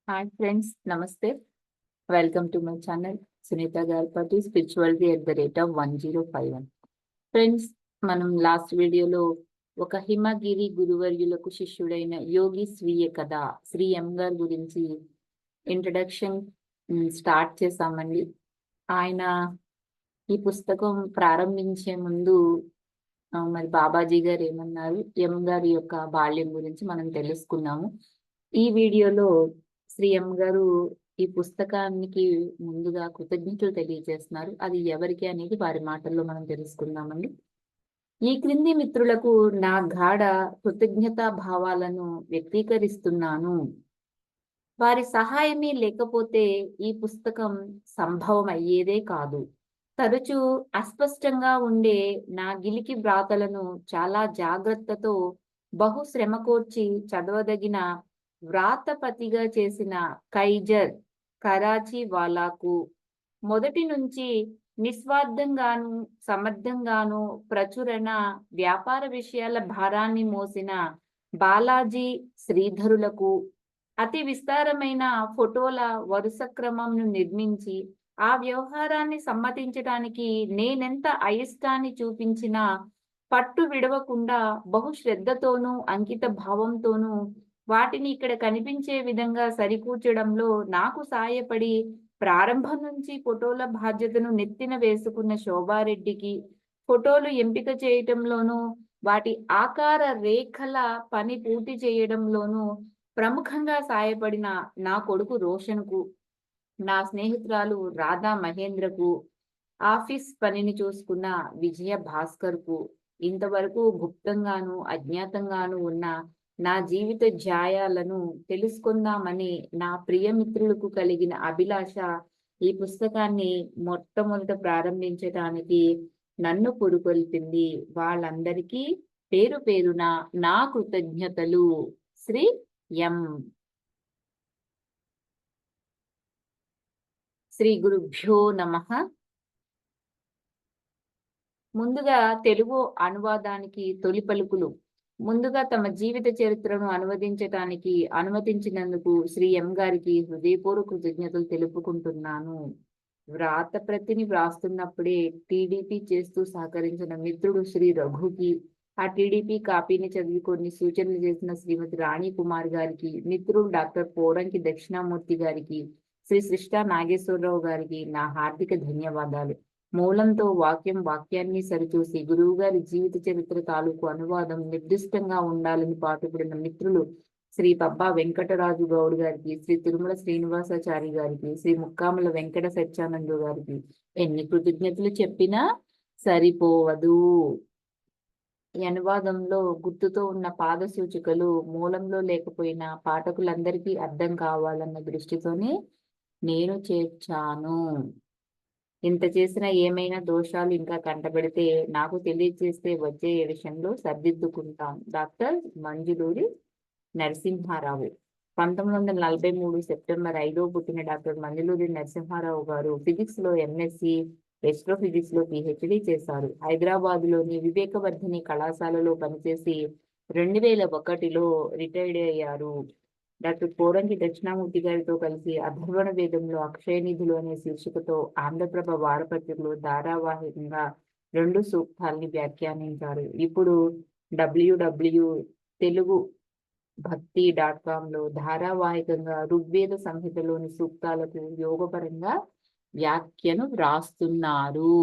Hi friends, నమస్తే. Welcome to my channel Sunitha Garipati spirituality @1051. Friends, మనం last వీడియోలో ఒక హిమగిరి గురువర్యులకు శిష్యుడైన యోగి స్వీయ కథ శ్రీ ఎం గారి గురించి ఇంట్రడక్షన్ స్టార్ట్ చేశామండి. ఆయన ఈ పుస్తకం ప్రారంభించే ముందు మరి బాబాజీ గారు ఏమన్నారు, ఎం గారి యొక్క బాల్యం గురించి మనం తెలుసుకున్నాము. ఈ వీడియోలో శ్రీ ఎం గారు ఈ పుస్తకానికి ముందుగా కృతజ్ఞతలు తెలియజేస్తున్నారు. అది ఎవరికి అనేది వారి మాటల్లో మనం తెలుసుకుందామండి. ఈ క్రింది మిత్రులకు నా గాఢ కృతజ్ఞతా భావాలను వ్యక్తీకరిస్తున్నాను. వారి సహాయమే లేకపోతే ఈ పుస్తకం సంభవం అయ్యేదే కాదు. తరచూ అస్పష్టంగా ఉండే నా గిలికి వ్రాతలను చాలా జాగ్రత్తతో బహుశ్రమ కోర్చి చదవదగిన వ్రాతపతిగా చేసిన కైజర్ కరాచీ వాలాకు మొదటి నుంచి నిస్వార్థంగాను సమర్థంగాను ప్రచురణ వ్యాపార విషయాల భారాన్ని మోసిన బాలాజీ శ్రీధరులకు అతి విస్తారమైన ఫోటోల వరుస క్రమంను నిర్మించి ఆ వ్యవహారాన్ని సమ్మతించడానికి నేనెంత అయిష్టాన్ని చూపించినా పట్టు విడవకుండా బహుశ్రద్ధతోనూ అంకిత భావంతోనూ వాటిని ఇక్కడ కనిపించే విధంగా సరికూర్చడంలో నాకు సాయపడి ప్రారంభం నుంచి ఫోటోల బాధ్యతను నెత్తిన వేసుకున్న శోభారెడ్డికి, ఫోటోలు ఎంపిక చేయటంలోనూ వాటి ఆకార రేఖల పని పూర్తి చేయడంలోనూ ప్రముఖంగా సాయపడిన నా కొడుకు రోషన్కు, నా స్నేహితురాలు రాధా మహేంద్రకు, ఆఫీస్ పనిని చూసుకున్న విజయ భాస్కర్కు, ఇంతవరకు గుప్తంగాను అజ్ఞాతంగాను ఉన్న నా జీవిత ధ్యాయాలను తెలుసుకుందామని నా ప్రియమిత్రులకు కలిగిన అభిలాష ఈ పుస్తకాన్ని మొట్టమొదట ప్రారంభించడానికి నన్ను పురుకొల్పింది. వాళ్ళందరికీ పేరు పేరున నా కృతజ్ఞతలు. శ్రీ ఎం. శ్రీ గురుభ్యో నమః. ముందుగా తెలుగు అనువాదానికి తొలి పలుకులు. ముందుగా తమ జీవిత చరిత్రను అనువదించటానికి అనుమతించినందుకు శ్రీ ఎం గారికి హృదయపూర్వక కృతజ్ఞతలు తెలుపుకుంటున్నాను. వ్రాతప్రతిని వ్రాస్తున్నప్పుడే టీడీపీ చేస్తూ సహకరించిన మిత్రుడు శ్రీ రఘుకి, ఆ టీడీపీ కాపీని చదివి కొన్ని సూచనలు చేసిన శ్రీమతి రాణి కుమార్ గారికి, మిత్రుడు డాక్టర్ పోరంకి దక్షిణామూర్తి గారికి, శ్రీ సృష్టా నాగేశ్వరరావు గారికి నా హార్దిక ధన్యవాదాలు. మూలంతో వాక్యాన్ని సరిచూసి గురువు గారి జీవిత చరిత్ర తాలూకు అనువాదం నిర్దిష్టంగా ఉండాలని పాటుపడిన మిత్రులు శ్రీ పబ్బా వెంకటరాజు గౌడ్ గారికి, శ్రీ తిరుమల శ్రీనివాసాచారి గారికి, శ్రీ ముక్కాముల వెంకట సత్యానందు గారికి ఎన్ని కృతజ్ఞతలు చెప్పినా సరిపోవదు. ఈ అనువాదంలో గుర్తుతో ఉన్న పాద సూచికలు మూలంలో లేకపోయినా పాఠకులందరికీ అర్థం కావాలన్న దృష్టితోనే నేను చేర్చాను. ఇంత చేసిన ఏమైనా దోషాలు ఇంకా కంటబడితే నాకు తెలియజేస్తే వచ్చే విషయంలో సర్దిద్దుకుంటాం. డాక్టర్ మంజులూరి నరసింహారావు. 1943 సెప్టెంబర్ 5 పుట్టిన డాక్టర్ మంజులూరి నరసింహారావు గారు ఫిజిక్స్ లో ఎంఎస్సి, ఎస్ట్రోఫిజిక్స్ లో పిహెచ్డి చేశారు. హైదరాబాద్ లోని వివేకవర్ధిని కళాశాలలో పనిచేసి 2001లో రిటైర్డ్ అయ్యారు. డాక్టర్ పోరంకి దక్షిణామూర్తి గారితో కలిసి అధర్వణ వేదంలో అక్షయనిధులు అనే శీర్షికతో ఆంధ్రప్రభ వారపత్రికలో ధారావాహికంగా 2 సూక్తాల్ని వ్యాఖ్యానించారు. ఇప్పుడు www తెలుగు భక్తి.com లో ధారావాహికంగా ఋగ్వేద సంహితలోని సూక్తాలకు యోగపరంగా వ్యాఖ్యను వ్రాస్తున్నారు.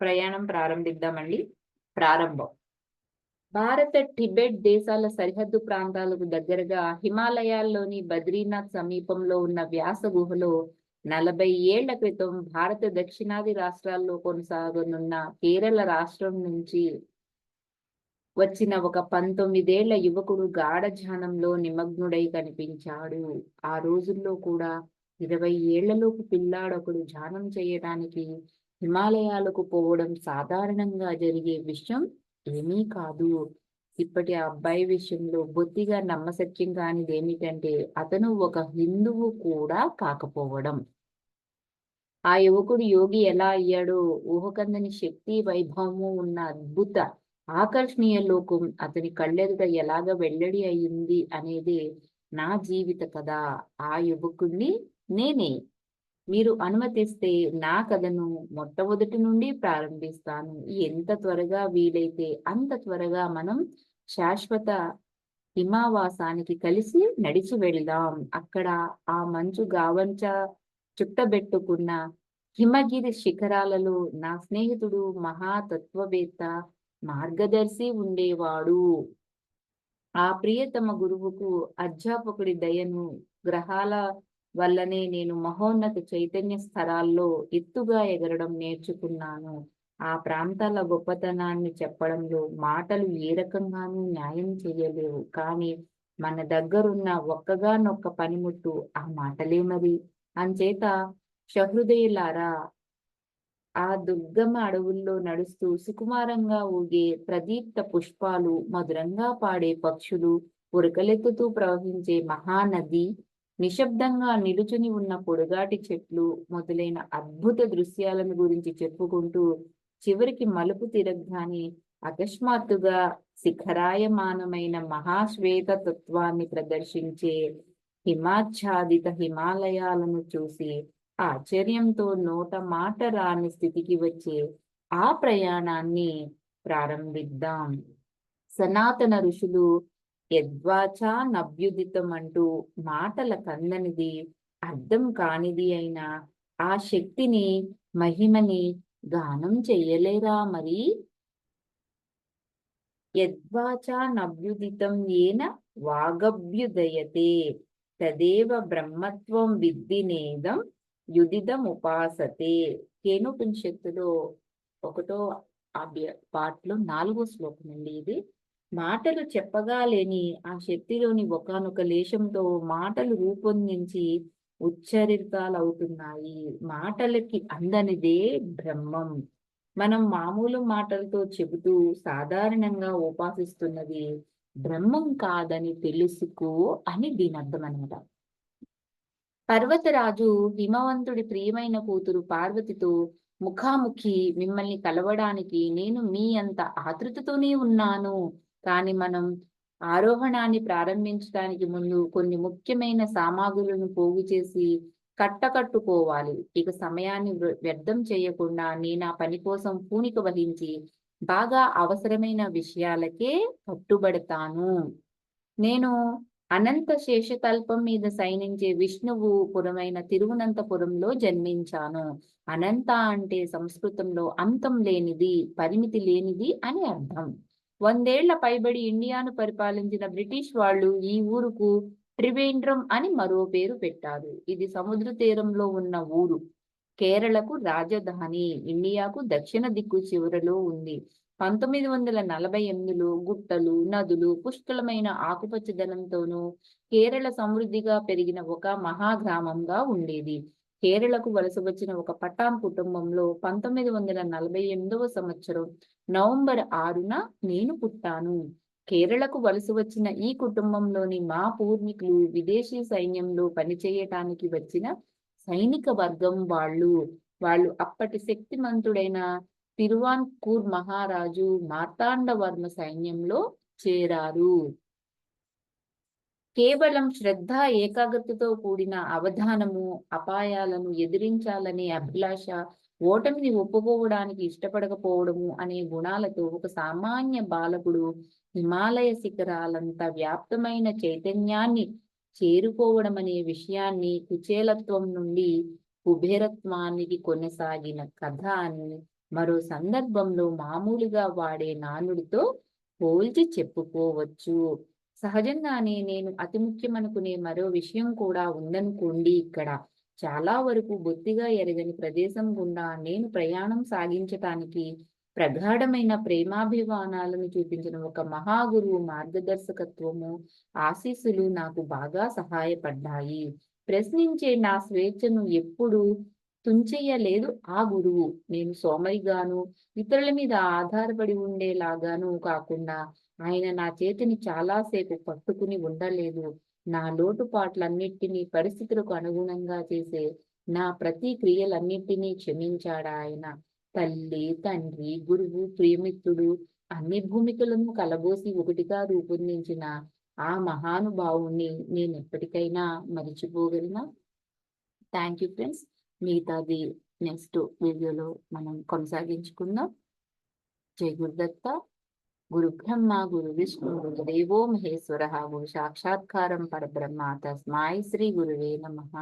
ప్రయాణం ప్రారంభిద్దామండి. ప్రారంభం. భారత టిబెట్ దేశాల సరిహద్దు ప్రాంతాలకు దగ్గరగా హిమాలయాల్లోని బద్రీనాథ్ సమీపంలో ఉన్న వ్యాస గుహలో 40 ఏళ్ల క్రితం భారత దక్షిణాది రాష్ట్రాల్లో కొనసాగనున్న కేరళ రాష్ట్రం నుంచి వచ్చిన ఒక 19 ఏళ్ల యువకుడు గాఢ ధ్యానంలో నిమగ్నుడై కనిపించాడు. ఆ రోజుల్లో కూడా 20 ఏళ్లలోపు పిల్లాడొకడు ధ్యానం చేయడానికి హిమాలయాలకు పోవడం సాధారణంగా జరిగే విషయం ఏమీ కాదు. ఇప్పటి ఆ అబ్బాయి విషయంలో బొత్తిగా నమ్మశక్యం కానిది ఏమిటంటే అతను ఒక హిందువు కూడా కాకపోవడం. ఆ యువకుడు యోగి ఎలా అయ్యాడో, ఊహకందని శక్తి వైభవము ఉన్న అద్భుత ఆకర్షణీయ లోకం అతని కళ్ళెదుట ఎలాగ వెల్లడి అయింది అనేది నా జీవిత కథ. ఆ యువకుణ్ణి నేనే. మీరు అనుమతిస్తే నా కథను మొట్టమొదటి నుండి ప్రారంభిస్తాను. ఎంత త్వరగా వీలైతే అంత త్వరగా మనం శాశ్వత హిమావాసానికి కలిసి నడిచి వెళ్దాం. అక్కడ ఆ మంచు గావంచ చుట్టబెట్టుకున్న హిమగిరి శిఖరాలలో నా స్నేహితుడు మహాతత్వవేత్త మార్గదర్శి ఉండేవాడు. ఆ ప్రియతమ గురువుకు అధ్యాపకుడి దయను గ్రహాల వల్లనే నేను మహోన్నత చైతన్య స్థరాల్లో ఎత్తుగా ఎగరడం నేర్చుకున్నాను. ఆ ప్రాంతాల గొప్పతనాన్ని చెప్పడంలో మాటలు ఏ రకంగానూ న్యాయం చేయలేవు. కానీ మన దగ్గరున్న ఒక్కగానొక్క పనిముట్టు ఆ మాటలే మరి. అంచేత సహృదయులారా, ఆ దుర్గమ అడవుల్లో నడుస్తూ సుకుమారంగా ఊగే ప్రదీప్త పుష్పాలు, మధురంగా పాడే పక్షులు, ఉరకలెత్తుతూ ప్రవహించే మహానది, నిశ్శబ్దంగా నిలుచుని ఉన్న పొడుగాటి చెట్లు మొదలైన అద్భుత దృశ్యాలను గురించి చెప్పుకుంటూ చివరికి మలుపు తిరగగానే అకస్మాత్తుగా శిఖరాయమానమైన మహాశ్వేత తత్వాన్ని ప్రదర్శించే హిమాచ్ఛాదిత హిమాలయాలను చూసి ఆశ్చర్యంతో నోట మాట రాని స్థితికి వచ్చే ఆ ప్రయాణాన్ని ప్రారంభిద్దాం. సనాతన ఋషులు యద్వాచా నభ్యుదితం అంటూ మాటల కందనిది, అర్థం కానిది అయిన ఆ శక్తిని, మహిమని గానం చెయ్యలేరా మరి? యద్వాచా నభ్యుదితం ఏన వాగభ్యుదయతే తదేవ బ్రహ్మత్వం విద్ధినేదం యుదిదముపాసతే. కేనోపనిషత్తులో 1వ పాటలో 4వ శ్లోకం అండి ఇది. మాటలు చెప్పగా లేని ఆ శక్తిలోని ఒకానొక లేశంతో మాటలు రూపొందించి ఉచ్చరితాలవుతున్నాయి. మాటలకి అందనిదే బ్రహ్మం. మనం మామూలు మాటలతో చెబుతూ సాధారణంగా ఉపాసిస్తున్నది బ్రహ్మం కాదని తెలుసుకో అని దీని అర్థం అనమాట. పర్వతరాజు హిమవంతుడి ప్రియమైన కూతురు పార్వతితో ముఖాముఖి మిమ్మల్ని కలవడానికి నేను మీ అంత ఆతృతతోనే ఉన్నాను. కానీ మనం ఆరోహణాన్ని ప్రారంభించడానికి ముందు కొన్ని ముఖ్యమైన సామాగ్రులను పోగు చేసి కట్టకట్టుకోవాలి. ఇక సమయాన్ని వ్యర్థం చేయకుండా నేను ఆ పని కోసం పూనిక వహించి బాగా అవసరమైన విషయాలకే కట్టుబడతాను. నేను అనంత శేషతల్పం మీద శయనించే విష్ణువు పురమైన తిరువనంతపురంలో జన్మించాను. అనంత అంటే సంస్కృతంలో అంతం లేనిది, పరిమితి లేనిది అని అర్థం. 100 ఏళ్ల పైబడి ఇండియాను పరిపాలించిన బ్రిటిష్ వాళ్ళు ఈ ఊరుకు త్రివేంద్రం అని మరో పేరు పెట్టారు. ఇది సముద్ర తీరంలో ఉన్న ఊరు. కేరళకు రాజధాని. ఇండియాకు దక్షిణ దిక్కు చివరలో ఉంది. 1948లో గుట్టలు, నదులు, పుష్కలమైన ఆకుపచ్చదనంతోనూ కేరళ సమృద్ధిగా పెరిగిన ఒక మహాగ్రామంగా ఉండేది. కేరళకు వలస వచ్చిన ఒక పఠాన్ కుటుంబంలో 1948వ సంవత్సరం నవంబర్ 6న నేను పుట్టాను. కేరళకు వలస వచ్చిన ఈ కుటుంబంలోని మా పూర్వీకులు విదేశీ సైన్యంలో పనిచేయటానికి వచ్చిన సైనిక వర్గం వాళ్ళు. వాళ్ళు అప్పటి శక్తిమంతుడైన తిరువాన్కూర్ మహారాజు మార్తాండవర్మ సైన్యంలో చేరారు. కేవలం శ్రద్ధ, ఏకాగ్రతతో కూడిన అవధానము, అపాయాలను ఎదిరించాలనే అభిలాష, ఓటమిని ఒప్పుకోవడానికి ఇష్టపడకపోవడము అనే గుణాలతో ఒక సామాన్య బాలకుడు హిమాలయ శిఖరాలంత వ్యాప్తమైన చైతన్యాన్ని చేరుకోవడం అనే విషయాన్ని కుచేలత్వం నుండి కుబేరత్వానికి కొనసాగిన కథ అని మరో సందర్భంలో మామూలుగా వాడే నానుడితో పోల్చి చెప్పుకోవచ్చు. సహజంగానే నేను అతి ముఖ్యమనుకునే మరో విషయం కూడా ఉందనుకోండి. ఇక్కడ చాలా వరకు బొత్తిగా ఎరగని ప్రదేశం గుండా నేను ప్రయాణం సాగించటానికి ప్రగాఢమైన ప్రేమాభిమానాలను చూపించిన ఒక మహాగురువు మార్గదర్శకత్వము, ఆశీస్సులు నాకు బాగా సహాయపడ్డాయి. ప్రశ్నించే నా స్వేచ్ఛను ఎప్పుడు తుంచెయ్యలేదు ఆ గురువు. నేను సోమరిగాను, ఇతరుల మీద ఆధారపడి ఉండేలాగాను కాకుండా ఆయన నా చేతిని చాలాసేపు పట్టుకుని ఉండలేదు. నా లోటుపాట్లన్నిటినీ పరిస్థితులకు అనుగుణంగా చేసే నా ప్రతి క్రియలన్నింటినీ క్షమించాడా ఆయన. తల్లి, తండ్రి, గురువు, ప్రియమిత్రుడు అన్ని భూమికలను కలబోసి ఒకటిగా రూపొందించిన ఆ మహానుభావుణ్ణి నేనెప్పటికైనా మరిచిపోగలనా? Thank you friends. మిగతాది నెక్స్ట్ వీడియోలో మనం కొనసాగించుకుందాం. జై గురుదత్త. గురు బ్రహ్మ గురు విష్ణు గురుదేవో మహేశ్వర గురు సాక్షాత్కారం పరబ్రహ్మ తస్మై శ్రీ గురువే నమః.